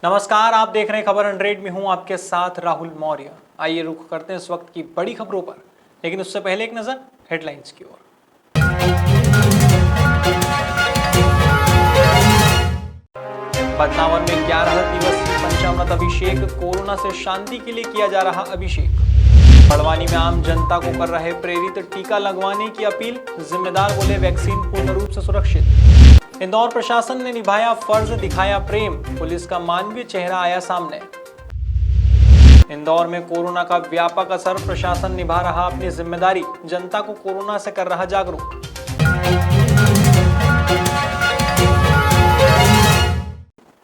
नमस्कार, आप देख रहे हैं खबर 100 में हूं आपके साथ राहुल मौर्य। आइए रुख करते हैं इस वक्त की बड़ी खबरों पर, लेकिन उससे पहले एक नजर हेडलाइंस की ओर। बदनावर में 11 दिवसीय पंचामृत अभिषेक, कोरोना से शांति के लिए किया जा रहा अभिषेक। बड़वानी में आम जनता को कर रहे प्रेरित टीका लगवाने की अपील, जिम्मेदार बोले वैक्सीन पूर्ण रूप से सुरक्षित। इंदौर प्रशासन ने निभाया फर्ज, दिखाया प्रेम, पुलिस का मानवीय चेहरा आया सामने। इंदौर में कोरोना का व्यापक असर, प्रशासन निभा रहा अपनी जिम्मेदारी, जनता को कोरोना से कर रहा जागरूक।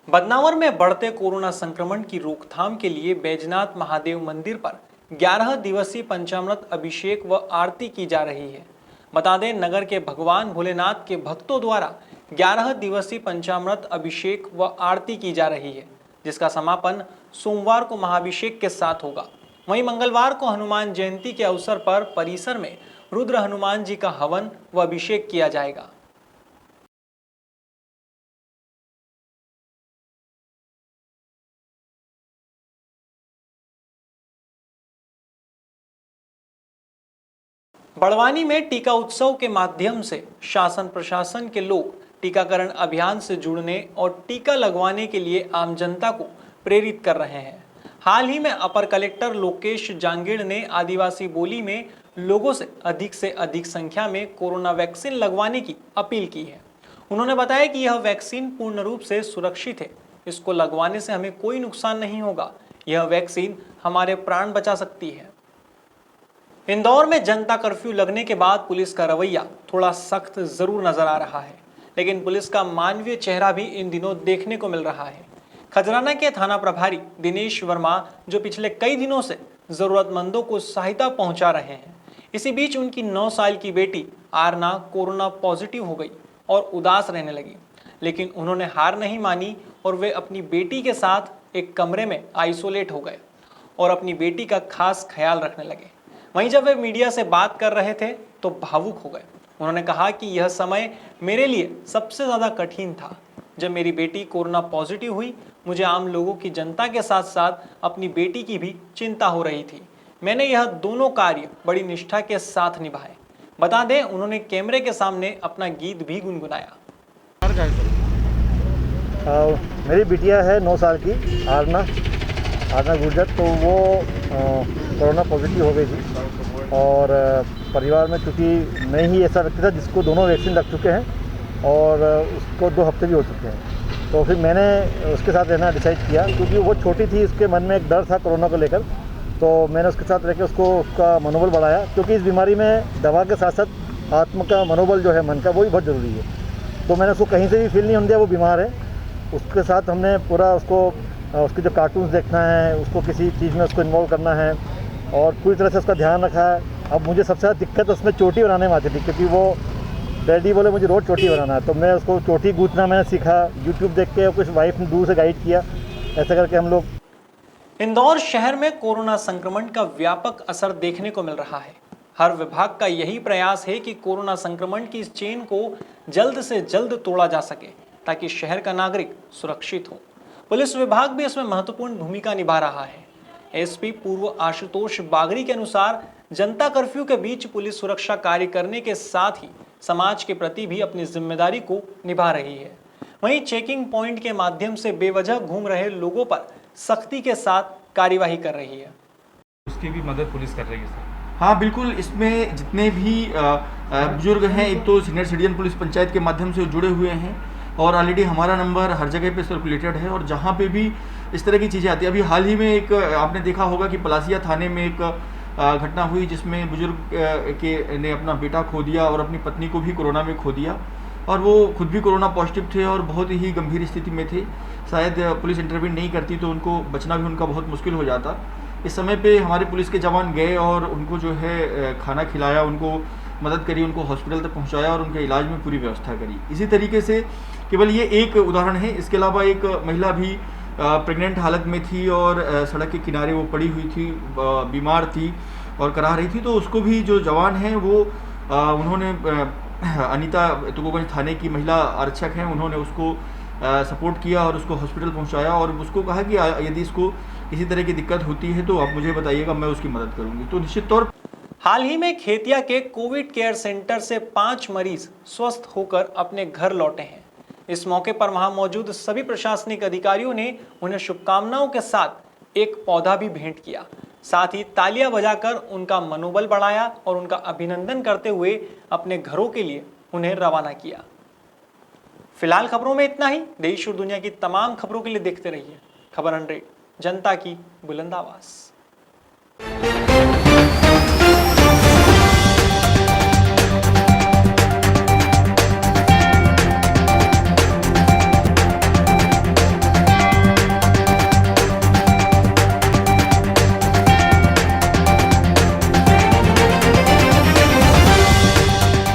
बदनावर में बढ़ते कोरोना संक्रमण की रोकथाम के लिए बैजनाथ महादेव मंदिर पर 11 दिवसीय पंचामृत अभिषेक व आरती की जा रही है। बता दें, नगर के भगवान भोलेनाथ के भक्तों द्वारा 11 दिवसीय पंचामृत अभिषेक व आरती की जा रही है, जिसका समापन सोमवार को महाभिषेक के साथ होगा। वहीं मंगलवार को हनुमान जयंती के अवसर पर परिसर में रुद्र हनुमान जी का हवन व अभिषेक किया जाएगा। बड़वानी में टीका उत्सव के माध्यम से शासन प्रशासन के लोग टीकाकरण अभियान से जुड़ने और टीका लगवाने के लिए आम जनता को प्रेरित कर रहे हैं। हाल ही में अपर कलेक्टर लोकेश जांगीड़ ने आदिवासी बोली में लोगों से अधिक संख्या में कोरोना वैक्सीन लगवाने की अपील की है। उन्होंने बताया कि यह वैक्सीन पूर्ण रूप से सुरक्षित है, इसको लगवाने से हमें कोई नुकसान नहीं होगा। यह वैक्सीन हमारे प्राण बचा सकती है। इंदौर में जनता कर्फ्यू लगने के बाद पुलिस का रवैया थोड़ा सख्त जरूर नजर आ रहा है, लेकिन पुलिस का मानवीय चेहरा भी इन दिनों देखने को मिल रहा है। खजराना के थाना प्रभारी दिनेश वर्मा, जो पिछले कई दिनों से जरूरतमंदों को सहायता पहुंचा रहे हैं, इसी बीच उनकी 9 साल की बेटी आरना कोरोना पॉजिटिव हो गई और उदास रहने लगी, लेकिन उन्होंने हार नहीं मानी और वे अपनी बेटी के साथ एक कमरे में आइसोलेट हो गए और अपनी बेटी का खास ख्याल रखने लगे। वहीं जब वे मीडिया से बात कर रहे थे तो भावुक हो गए। उन्होंने कहा कि यह समय मेरे लिए सबसे ज़्यादा कठिन था। जब मेरी बेटी कोरोना पॉजिटिव हुई, मुझे आम लोगों की, जनता के साथ साथ अपनी बेटी की भी चिंता हो रही थी। मैंने यह दोनों कार्य बड़ी निष्ठा के साथ निभाए। बता दें, उन्होंने कैमरे के सामने अपना गीत भी गुनगुनाया। मेरी बिटिया है 9 साल की आरना गुर्जर, तो वो कोरोना पॉजिटिव हो गई थी और परिवार में चूँकि मैं ही ऐसा व्यक्ति था जिसको दोनों वैक्सीन लग चुके हैं और उसको 2 हफ्ते भी हो चुके हैं। तो फिर मैंने उसके साथ रहना डिसाइड किया, क्योंकि वो छोटी थी, उसके मन में एक डर था कोरोना को लेकर। तो मैंने उसके साथ रहकर उसका मनोबल बढ़ाया, क्योंकि इस बीमारी में दवा के साथ साथ आत्म का मनोबल जो है, मन का, वो भी बहुत ज़रूरी है। तो मैंने उसको कहीं से भी फील नहीं होने दिया वो बीमार है। उसके साथ हमने पूरा उसके जो कार्टून्स देखना है, उसको किसी चीज़ में उसको इन्वॉल्व करना है और पूरी तरह से उसका ध्यान रखा है। अब मुझे सबसे ज़्यादा दिक्कत उसमें चोटी बनाने में आती थी, क्योंकि वो डैडी बोले मुझे रोज़ चोटी बनाना है, तो मैं उसको चोटी गूंथना मैंने सीखा यूट्यूब देख के, और कुछ वाइफ ने दूर से गाइड किया। ऐसा करके हम लोग। इंदौर शहर में कोरोना संक्रमण का व्यापक असर देखने को मिल रहा है। हर विभाग का यही प्रयास है कि कोरोना संक्रमण की इस चेन को जल्द से जल्द तोड़ा जा सके, ताकि शहर का नागरिक सुरक्षित हो। पुलिस विभाग भी इसमें महत्वपूर्ण भूमिका निभा रहा है। एसपी पूर्व आशुतोष बागरी के अनुसार जनता कर्फ्यू के बीच पुलिस सुरक्षा कार्य करने के साथ ही समाज के प्रति भी अपनी जिम्मेदारी को निभा रही है। वहीं चेकिंग पॉइंट के माध्यम से बेवजह घूम रहे लोगों पर सख्ती के साथ कार्यवाही कर रही है। उसकी भी मदद पुलिस कर रही है सर। हाँ बिल्कुल, इसमें जितने भी बुजुर्ग हैं, एक तो सीनियर सिटीजन पुलिस पंचायत के माध्यम से जुड़े हुए हैं और ऑलरेडी हमारा नंबर हर जगह पे सर्कुलेटेड है। और जहाँ पे भी इस तरह की चीज़ें आती है, अभी हाल ही में एक आपने देखा होगा कि पलासिया थाने में एक घटना हुई, जिसमें बुजुर्ग ने अपना बेटा खो दिया और अपनी पत्नी को भी कोरोना में खो दिया, और वो खुद भी कोरोना पॉजिटिव थे और बहुत ही गंभीर स्थिति में थे। शायद पुलिस इंटरवीन नहीं करती तो उनको बचना भी उनका बहुत मुश्किल हो जाता। इस समय पे हमारे पुलिस के जवान गए और उनको जो है खाना खिलाया, उनको मदद करी, उनको हॉस्पिटल तक पहुंचाया और उनके इलाज में पूरी व्यवस्था करी। इसी तरीके से केवल ये एक उदाहरण है। इसके अलावा एक महिला भी प्रेग्नेंट हालत में थी और सड़क के किनारे वो पड़ी हुई थी, बीमार थी और करा रही थी, तो उसको भी जो जवान हैं वो उन्होंने अनीता तुगोगंज थाने की महिला आरक्षक हैं, उन्होंने उसको सपोर्ट किया और उसको हॉस्पिटल पहुंचाया और उसको कहा कि यदि इसको किसी तरह की दिक्कत होती है तो आप मुझे बताइएगा, मैं उसकी मदद करूंगी। तो निश्चित तौर हाल ही में खेतिया के कोविड केयर सेंटर से 5 मरीज स्वस्थ होकर अपने घर लौटे हैं। इस मौके पर वहां मौजूद सभी प्रशासनिक अधिकारियों ने उन्हें शुभकामनाओं के साथ एक पौधा भी भेंट किया, साथ ही तालियां बजाकर उनका मनोबल बढ़ाया और उनका अभिनंदन करते हुए अपने घरों के लिए उन्हें रवाना किया। फिलहाल खबरों में इतना ही। देश और दुनिया की तमाम खबरों के लिए देखते रहिए खबर 100, जनता की बुलंद आवाज।